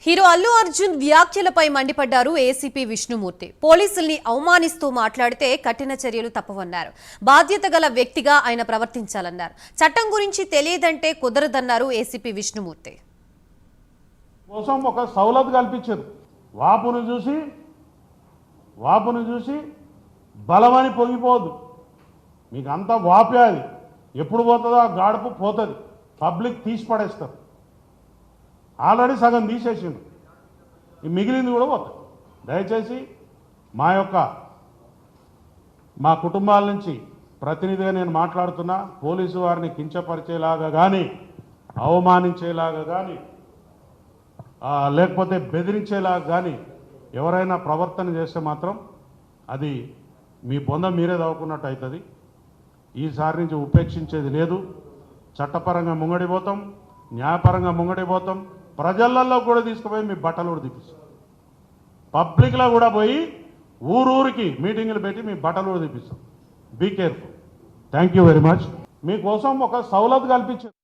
Hero Allu Arjun వ్యాఖ్యలపై మండిపడ్డారు ACP Vishnumurthy. పోలీసుల్ని అవమానిస్తూ మాట్లాడితే కఠిన చర్యలు తప్పవన్నారు. బాధ్యత గల వ్యక్తిగా ఆయన ప్రవర్తించాలన్నారు. చట్టం గురించి తెలియదంటే కుదరదన్నారు ఏసీపీ విష్ణుమూర్తి. కోసం ఒక సౌలత్ కల్పించారు. వాపును చూసి బలమని పొంగిపోదు. మీకు అంత వాపే అది ఎప్పుడు పోతుందో ఆ గాడుపు పోతుంది. పబ్లిక్ తీసి పడేస్తారు. ఆల్రెడీ సగం తీసేసిండు, ఈ మిగిలింది కూడా పోతుంది. దయచేసి మా కుటుంబాల నుంచి ప్రతినిధిగా నేను మాట్లాడుతున్నా. పోలీసు వారిని కించపరిచేలాగా కానీ, అవమానించేలాగా కానీ, లేకపోతే బెదిరించేలాగా కానీ ఎవరైనా ప్రవర్తన చేస్తే మాత్రం అది మీ బొంద మీరే తవ్వుకున్నట్టు అవుతుంది. ఈసారి నుంచి ఉపేక్షించేది లేదు. చట్టపరంగా ముంగడిపోతాం, న్యాయపరంగా ముంగడిపోతాం. ప్రజలలో కూడా తీసుకుపోయి మీ బట్టలు కూడా తీపిస్తాం. పబ్లిక్లో కూడా పోయి ఊరూరికి మీటింగులు పెట్టి మీ బట్టలు కూడా తీపిస్తాం. Be careful. Thank you very much. మీకోసం ఒక సౌలత్ కల్పించారు.